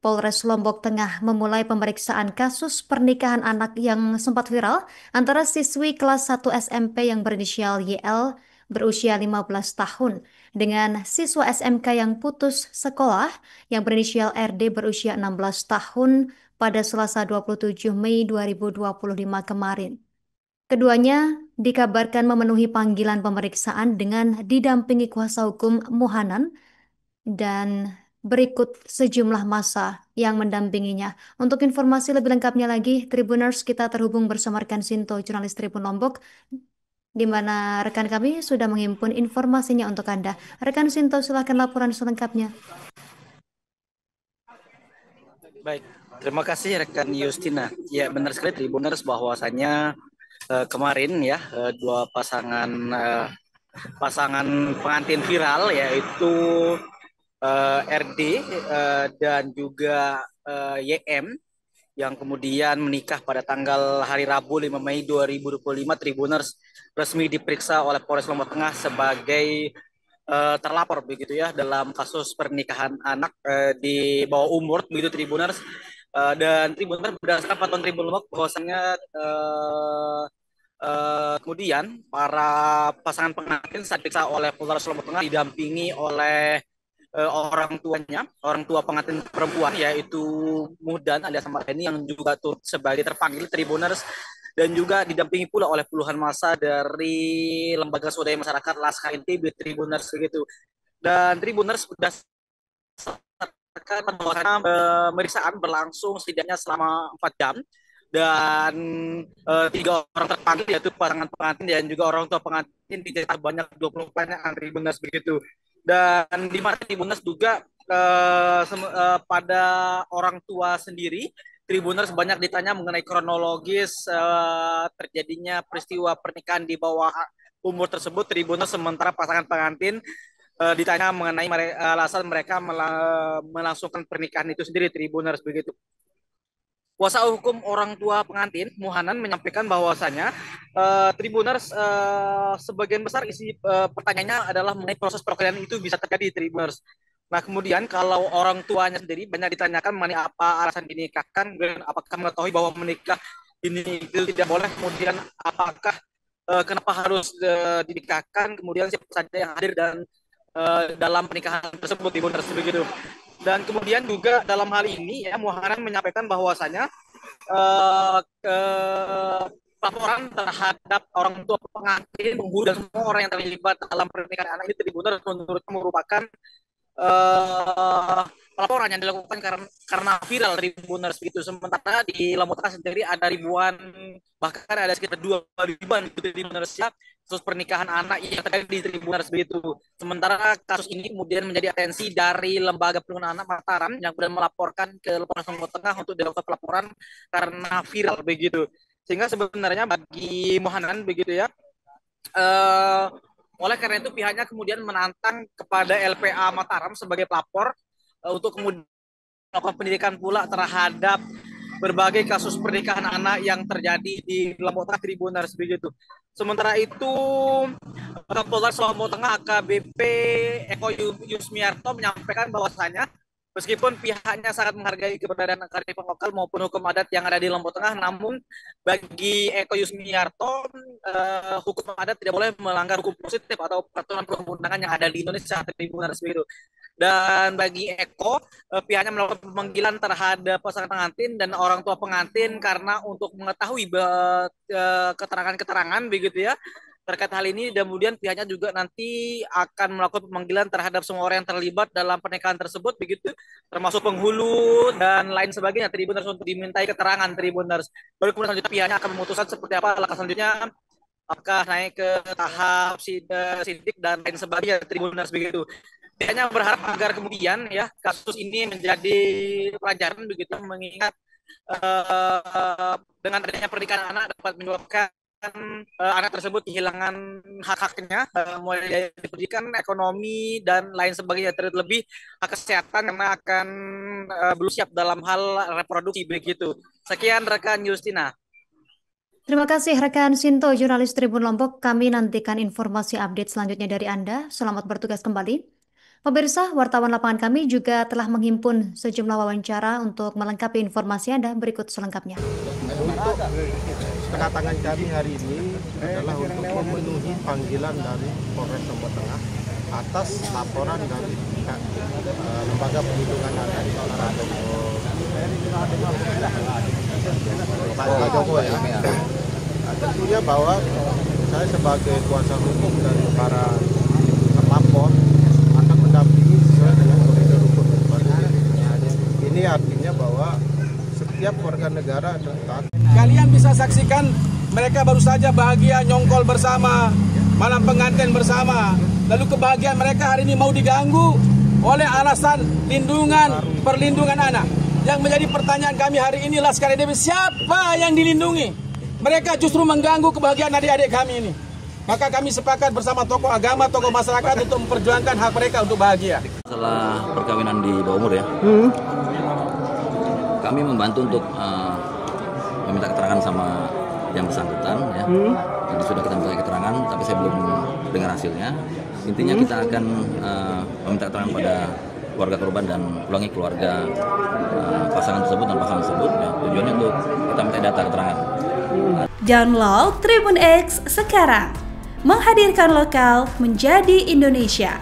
Polres Lombok Tengah memulai pemeriksaan kasus pernikahan anak yang sempat viral antara siswi kelas 1 SMP yang berinisial YL berusia 15 tahun dengan siswa SMK yang putus sekolah yang berinisial RD berusia 16 tahun pada Selasa 27 Mei 2025 kemarin. Keduanya dikabarkan memenuhi panggilan pemeriksaan dengan didampingi kuasa hukum Muhanan dan berikut sejumlah masa yang mendampinginya. Untuk informasi lebih lengkapnya lagi, Tribuners, kita terhubung bersama rekan Sinto, jurnalis Tribun Lombok, di mana rekan kami sudah menghimpun informasinya untuk Anda. Rekan Sinto, silakan laporan selengkapnya. Baik, terima kasih rekan Yustina. Ya, benar sekali Tribuners bahwasannya kemarin ya dua pasangan pengantin viral yaitu RD dan juga YM yang kemudian menikah pada tanggal hari Rabu 5 Mei 2025. Tribuners resmi diperiksa oleh Polres Lombok Tengah sebagai terlapor begitu ya dalam kasus pernikahan anak di bawah umur begitu Tribuners. Dan Tribuners berdasarkan pantauan Tribun Lombok bahwasannya kemudian para pasangan pengantin saat diperiksa oleh Polres Lombok Tengah didampingi oleh orang tua pengantin perempuan yaitu Mudan alias Marheni yang juga turut sebagai terpanggil Tribuners dan juga didampingi pula oleh puluhan massa dari lembaga swadaya masyarakat Laskar NTB Tribuners begitu. Dan Tribuners sudah pemeriksaan berlangsung setidaknya selama 4 jam dan tiga orang terpanggil yaitu pasangan pengantin dan juga orang tua pengantin dicetak banyak 20 pertanyaan Tribuners begitu. Dan di mana Tribuners juga pada orang tua sendiri Tribuners banyak ditanya mengenai kronologis terjadinya peristiwa pernikahan di bawah umur tersebut Tribuners, sementara pasangan pengantin ditanya mengenai alasan mereka melangsungkan pernikahan itu sendiri Tribuners begitu. Kuasa hukum orang tua pengantin Muhanan menyampaikan bahwasanya Tribuners sebagian besar isi pertanyaannya adalah mengenai proses perkawinan itu bisa terjadi Tribuners. Nah kemudian kalau orang tuanya sendiri banyak ditanyakan mengenai apa alasan dinikahkan, dan apakah mengetahui bahwa menikah ini itu tidak boleh, kemudian apakah kenapa harus dinikahkan, kemudian siapa saja yang hadir dan dalam pernikahan tersebut Tribuners begitu. Dan kemudian juga dalam hal ini ya Muhanan menyampaikan bahwasanya laporan terhadap orang tua pengantin, penghulu dan semua orang yang terlibat dalam pernikahan anak ini Tribuners menurutnya merupakan laporan yang dilakukan karena viral Tribuners begitu. Sementara di Lombok Tengah sendiri ada ribuan, bahkan ada sekitar 2 ribuan Tribuners ya kasus pernikahan anak yang terjadi di Tribuners begitu. Sementara kasus ini kemudian menjadi atensi dari Lembaga Perlindungan Anak Mataram yang kemudian melaporkan ke Polres Lombok Tengah untuk dilakukan pelaporan karena viral begitu. Sehingga sebenarnya bagi Muhanan begitu ya, oleh karena itu pihaknya kemudian menantang kepada LPA Mataram sebagai pelapor untuk kemudian melakukan pendidikan pula terhadap berbagai kasus pernikahan anak yang terjadi di Lombok Tengah Tribuners begitu. Sementara itu Kapolres Lombok Tengah AKBP Eko Yusmiarto menyampaikan bahwasanya meskipun pihaknya sangat menghargai keberadaan kearifan lokal maupun hukum adat yang ada di Lombok Tengah, namun bagi Eko Yusmiarto hukum adat tidak boleh melanggar hukum positif atau peraturan perundang-undangan yang ada di Indonesia Tribuners begitu. Dan bagi Eko, pihaknya melakukan pemanggilan terhadap pasangan pengantin dan orang tua pengantin karena untuk mengetahui keterangan-keterangan begitu ya terkait hal ini. Dan kemudian pihaknya juga nanti akan melakukan pemanggilan terhadap semua orang yang terlibat dalam pernikahan tersebut begitu, termasuk penghulu dan lain sebagainya Tribuners untuk dimintai keterangan Tribuners. Baru kemudian selanjutnya pihaknya akan memutuskan seperti apa langkah selanjutnya, apakah naik ke tahap sidik dan lain sebagainya Tribuners begitu. Pihaknya berharap agar kemudian ya kasus ini menjadi pelajaran begitu, mengingat dengan adanya pernikahan anak dapat menyebabkan anak tersebut kehilangan hak-haknya, mulai dari pendidikan, ekonomi dan lain sebagainya, terlebih hak kesehatan karena akan belum siap dalam hal reproduksi begitu. Sekian rekan Justina. Terima kasih rekan Sinto, jurnalis Tribun Lombok. Kami nantikan informasi update selanjutnya dari Anda. Selamat bertugas kembali. Pemirsa, wartawan lapangan kami juga telah menghimpun sejumlah wawancara untuk melengkapi informasi Anda berikut selengkapnya. Untuk kedatangan kami hari ini adalah untuk memenuhi panggilan dari Polres Lombok Tengah atas laporan dari Lembaga Perlindungan Anak Pak Joko ya. Tentunya bahwa saya sebagai kuasa hukum dari para terlapor akan mendampingi sesuai dengan koridor hukum. Ini artinya bahwa setiap warga negara adalah kalian bisa saksikan mereka baru saja bahagia nyongkol bersama, malam pengantin bersama. Lalu kebahagiaan mereka hari ini mau diganggu oleh alasan perlindungan anak. Yang menjadi pertanyaan kami hari ini Laskar EDP, siapa yang dilindungi? Mereka justru mengganggu kebahagiaan adik-adik kami ini. Maka kami sepakat bersama tokoh agama, tokoh masyarakat untuk memperjuangkan hak mereka untuk bahagia. Setelah perkawinan di bawah umur ya, kami membantu untuk meminta keterangan sama yang bersangkutan ya. Jadi sudah kita minta keterangan, tapi saya belum dengar hasilnya. Intinya kita akan meminta keterangan pada keluarga korban dan ulangi keluarga pasangan tersebut dan pasangan tersebut ya. Tujuannya untuk kita minta data keterangan. Download Tribun X sekarang, menghadirkan lokal menjadi Indonesia.